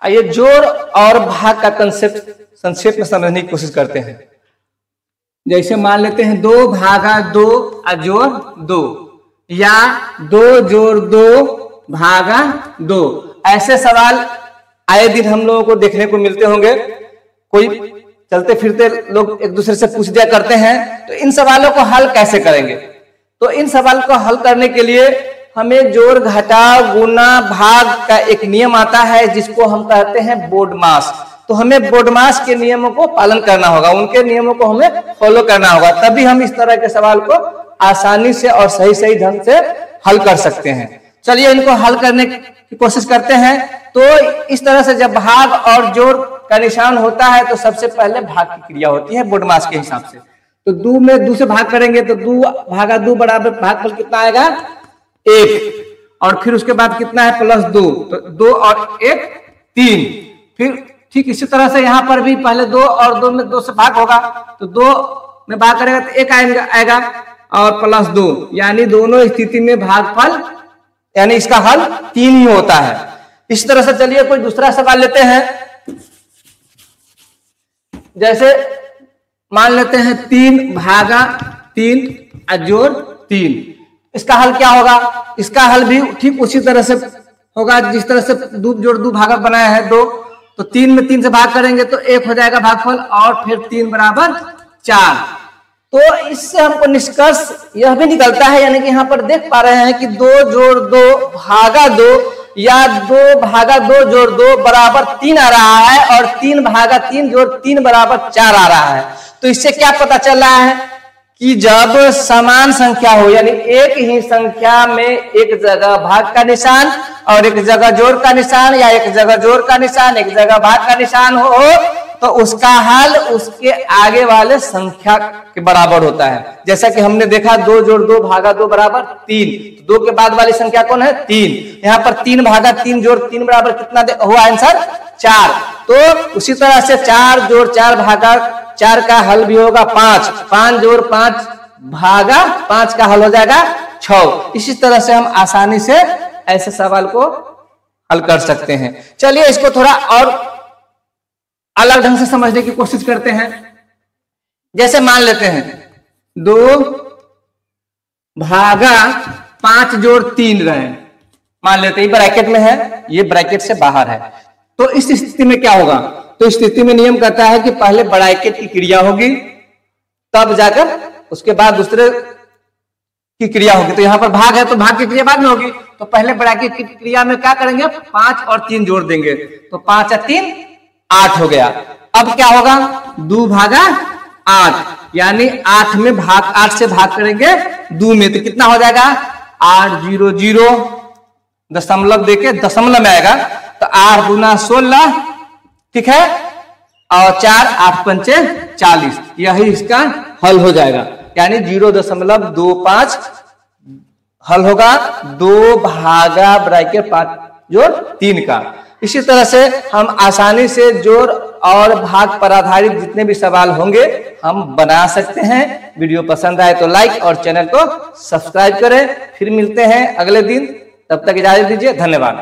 आइए जोड़ और भाग का कंसेप्ट संक्षेप में समझने की कोशिश करते हैं। जैसे मान लेते हैं 2 भागा 2 जोड़ 2 या 2 जोड़ 2 भागा 2। ऐसे सवाल आए दिन हम लोगों को देखने को मिलते होंगे। कोई चलते फिरते लोग एक दूसरे से पूछ दिया करते हैं, तो इन सवालों को हल कैसे करेंगे? तो इन सवाल को हल करने के लिए हमें जोड़ घटाव गुना भाग का एक नियम आता है जिसको हम कहते हैं बोडमास। तो हमें बोडमास के नियमों को पालन करना होगा, उनके नियमों को हमें फॉलो करना होगा, तभी हम इस तरह के सवाल को आसानी से और सही ढंग से हल कर सकते हैं। चलिए इनको हल करने की कोशिश करते हैं। तो इस तरह से जब भाग और जोड़ का निशान होता है तो सबसे पहले भाग की क्रिया होती है बोडमास के हिसाब से। तो 2 में 2 से भाग करेंगे तो 2 भागा 2 बराबर भागफल कितना आएगा 1, और फिर उसके बाद कितना है +2, तो 2 और 1 3। फिर ठीक इसी तरह से यहाँ पर भी पहले 2 और 2 में 2 से भाग होगा, तो 2 में भाग करेगा तो 1 आएगा और +2, यानी दोनों स्थिति में भागफल यानी इसका हल 3 ही होता है। इस तरह से चलिए कोई दूसरा सवाल लेते हैं। जैसे मान लेते हैं 3 भागा 3 जोड़ 3। इसका हल क्या होगा? इसका हल भी ठीक उसी तरह से होगा जिस तरह से 2 जोड़ 2 भागा बनाया है 2। तो 3 में 3 से भाग करेंगे तो 1 हो जाएगा भागफल, और फिर 3 बराबर 4। तो इससे हमको निष्कर्ष यह भी निकलता है, यानी कि यहाँ पर देख पा रहे हैं कि 2 जोड़ 2 भागा 2 या 2 भागा 2 जोड़ 2 बराबर 3 आ रहा है, और 3 भागा 3 जोड़ 3 बराबर 4 आ रहा है। तो इससे क्या पता चल रहा है कि जब समान संख्या हो, यानी एक ही संख्या में एक जगह भाग का निशान और एक जगह जोड़ का निशान, या एक जगह जोड़ का निशान एक जगह भाग का निशान हो, तो उसका हल उसके आगे वाले संख्या के बराबर होता है। जैसा कि हमने देखा 2 जोड़ 2 भागा 2 बराबर 3, 2 के बाद वाली संख्या कौन है 3। यहाँ पर 3 भागा 3 जोड़ 3 बराबर कितना हुआ आंसर 4। तो उसी तरह से 4 जोड़ 4 भागा 4 का हल भी होगा 5, 5 जोड़ 5 भागा 5 का हल हो जाएगा 6। इसी तरह से हम आसानी से ऐसे सवाल को हल कर सकते हैं। चलिए इसको थोड़ा और अलग ढंग से समझने की कोशिश करते हैं। जैसे मान लेते हैं 2 भागा 5 जोड़ 3 रहे, मान लेते हैं ब्रैकेट में है, ये ब्रैकेट से बाहर है। तो इस स्थिति में क्या होगा? तो इस स्थिति में नियम कहता है कि पहले ब्रैकेट की क्रिया होगी, तब जाकर उसके बाद दूसरे की क्रिया होगी। तो यहाँ पर भाग है तो भाग की क्रिया बाद में होगी, तो पहले ब्रैकेट की क्रिया में क्या करेंगे 5 और 3 जोड़ देंगे, तो 5 और 3 8 हो गया। अब क्या होगा 2 भागा 8, यानी 8 में भाग 8 से भाग करेंगे 2 में, तो कितना हो जाएगा 8 0 0 दशमलव देके दशमलव में आएगा, तो 8 गुना 16, ठीक है, और 4 8 पंचे 40, यही इसका हल हो जाएगा, यानी 0.25 हल होगा 2 भागा ब्रैकेट 5 जोड़ 3 का। इसी तरह से हम आसानी से जोड़ और भाग पर आधारित जितने भी सवाल होंगे हम बना सकते हैं। वीडियो पसंद आए तो लाइक और चैनल को सब्सक्राइब करें। फिर मिलते हैं अगले दिन, तब तक इजाजत दीजिए, धन्यवाद।